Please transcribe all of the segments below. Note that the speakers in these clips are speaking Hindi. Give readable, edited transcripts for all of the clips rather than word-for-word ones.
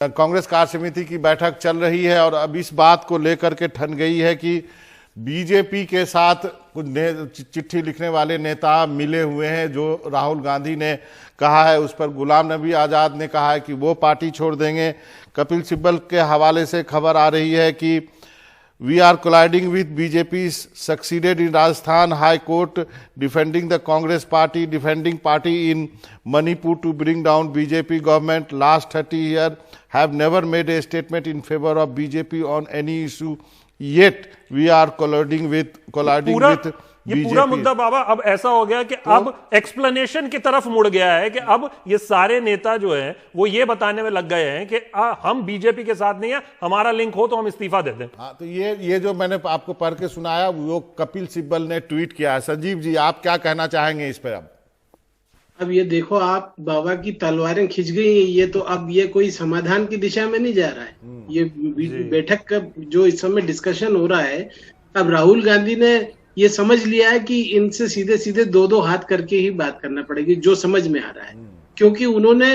कांग्रेस कार्य समिति की बैठक चल रही है और अब इस बात को लेकर के ठन गई है कि बीजेपी के साथ कुछ चिट्ठी लिखने वाले नेता मिले हुए हैं। जो राहुल गांधी ने कहा है उस पर गुलाम नबी आज़ाद ने कहा है कि वो पार्टी छोड़ देंगे। कपिल सिब्बल के हवाले से खबर आ रही है कि we are colliding with BJP succeeded in Rajasthan high court defending the Congress party defending party in Manipur to bring down BJP government last 30 years have never made a statement in favor of BJP on any issue yet we are colliding with ये पूरा मुद्दा बाबा अब ऐसा हो गया कि अब एक्सप्लेनेशन की तरफ मुड़ गया है कि अब ये सारे नेता जो हैं वो ये बताने में लग गए हैं कि हम बीजेपी के साथ नहीं है, हमारा लिंक हो तो हम इस्तीफा दे दें। हाँ, तो ये जो मैंने आपको पढ़ के सुनाया वो कपिल सिब्बल ने ट्वीट किया है। संजीव जी, आप क्या कहना चाहेंगे इस पर? अब ये देखो, आप बाबा की तलवारें खिंच गई हैं। ये तो अब ये कोई समाधान की दिशा में नहीं जा रहा है। ये बैठक का जो इस समय डिस्कशन हो रहा है, अब राहुल गांधी ने ये समझ लिया है कि इनसे सीधे सीधे दो हाथ करके ही बात करना पड़ेगी, जो समझ में आ रहा है। क्योंकि उन्होंने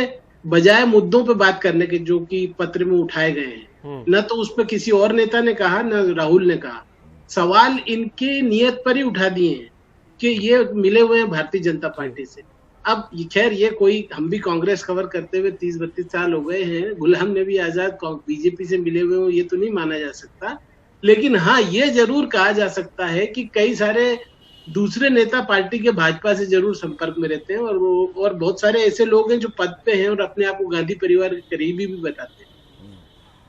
बजाय मुद्दों पे बात करने के जो कि पत्र में उठाए गए हैं, न तो उस पर किसी और नेता ने कहा न राहुल ने कहा, सवाल इनकी नियत पर ही उठा दिए हैं कि ये मिले हुए हैं भारतीय जनता पार्टी से। अब खैर ये कोई, हम भी कांग्रेस कवर करते हुए 30-32 साल हो गए हैं, गुलाम नबी आजाद बीजेपी से मिले हुए हो ये तो नहीं माना जा सकता। लेकिन हाँ, ये जरूर कहा जा सकता है कि कई सारे दूसरे नेता पार्टी के भाजपा से जरूर संपर्क में रहते हैं और बहुत सारे ऐसे लोग हैं जो पद पे हैं और अपने आप को गांधी परिवार के करीबी भी बताते हैं।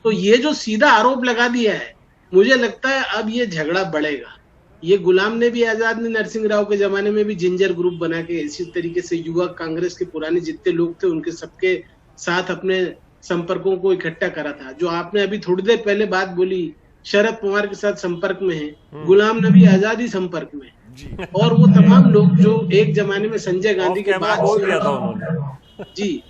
तो ये जो सीधा आरोप लगा दिया है, मुझे लगता है अब ये झगड़ा बढ़ेगा। ये गुलाम नबी आजाद ने नरसिंह राव के जमाने में भी जिंजर ग्रुप बना के इसी तरीके से युवा कांग्रेस के पुराने जितने लोग थे उनके सबके साथ अपने संपर्कों को इकट्ठा करा था। जो आपने अभी थोड़ी देर पहले बात बोली, शरद पवार के साथ संपर्क में है, गुलाम नबी आजाद ही संपर्क में है। और वो तमाम लोग जो एक जमाने में संजय गांधी के बाद जी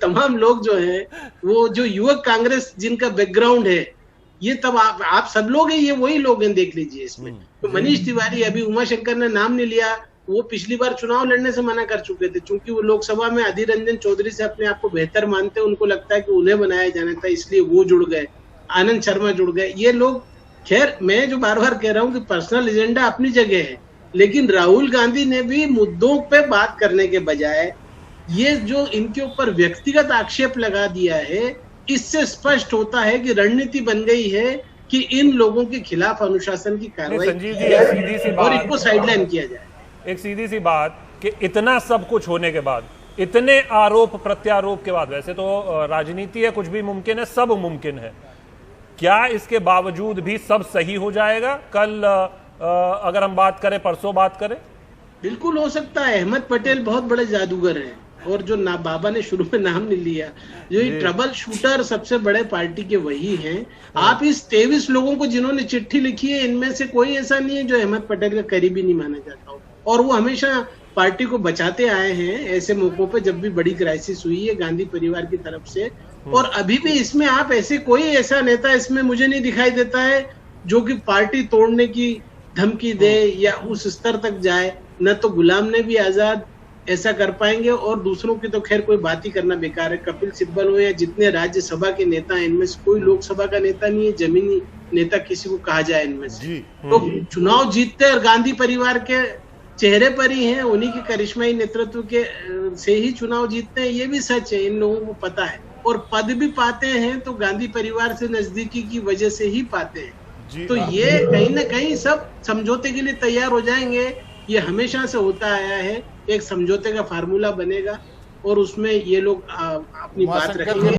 तमाम लोग जो है वो जो युवक कांग्रेस जिनका बैकग्राउंड है, ये तब आप सब लोग हैं, ये वही लोग हैं, देख लीजिए इसमें। तो मनीष तिवारी, अभी उमाशंकर ने नाम नहीं लिया, वो पिछली बार चुनाव लड़ने से मना कर चुके थे क्योंकि वो लोकसभा में अधीर रंजन चौधरी से अपने आप को बेहतर मानते हैं। उनको लगता है कि उन्हें बनाया जाना था, इसलिए वो जुड़ गए। आनंद शर्मा जुड़ गए। ये लोग, खैर मैं जो बार बार कह रहा हूँ कि पर्सनल एजेंडा अपनी जगह है, लेकिन राहुल गांधी ने भी मुद्दों पे बात करने के बजाय ये जो इनके ऊपर व्यक्तिगत आक्षेप लगा दिया है, इससे स्पष्ट होता है कि रणनीति बन गई है कि इन लोगों के खिलाफ अनुशासन की कार्रवाई की जाए और इनको साइडलाइन किया जाए। एक सीधी सी बात कि इतना सब कुछ होने के बाद, इतने आरोप प्रत्यारोप के बाद, वैसे तो राजनीति है, कुछ भी मुमकिन है, सब मुमकिन है, क्या इसके बावजूद भी सब सही हो जाएगा? कल अगर हम बात करें, परसों बात करें, बिल्कुल हो सकता है। अहमद पटेल बहुत बड़े जादूगर हैं और जो बाबा ने शुरू में नाम नहीं लिया, जो ये ट्रबल शूटर सबसे बड़े पार्टी के वही हैं। आप इस 23 लोगों को जिन्होंने चिट्ठी लिखी है, इनमें से कोई ऐसा नहीं है जो अहमद पटेल का करीबी नहीं माना जाता हो, और वो हमेशा पार्टी को बचाते आए हैं ऐसे मौकों पे जब भी बड़ी क्राइसिस हुई है गांधी परिवार की तरफ से। और अभी भी इसमें आप कोई ऐसा नेता इसमें मुझे नहीं दिखाई देता है जो कि पार्टी तोड़ने की धमकी दे या उस स्तर तक जाए। न तो गुलाम नबी आजाद ऐसा कर पाएंगे और दूसरों की तो खैर कोई बात ही करना बेकार है। कपिल सिब्बल हो या जितने राज्यसभा के नेता हैं, इनमें से कोई लोकसभा का नेता नहीं है, जमीनी नेता किसी को कहा जाए इनमें से। तो चुनाव जीतते और गांधी परिवार के चेहरे पर ही हैं, उन्हीं के करिश्माई नेतृत्व के से ही चुनाव जीतते हैं, ये भी सच है, इन लोगों को पता है। और पद भी पाते हैं तो गांधी परिवार से नजदीकी की वजह से ही पाते हैं। तो ये कहीं ना कहीं सब समझौते के लिए तैयार हो जाएंगे। ये हमेशा से होता आया है, एक समझौते का फार्मूला बनेगा और उसमें ये लोग अपनी बात रखेंगे।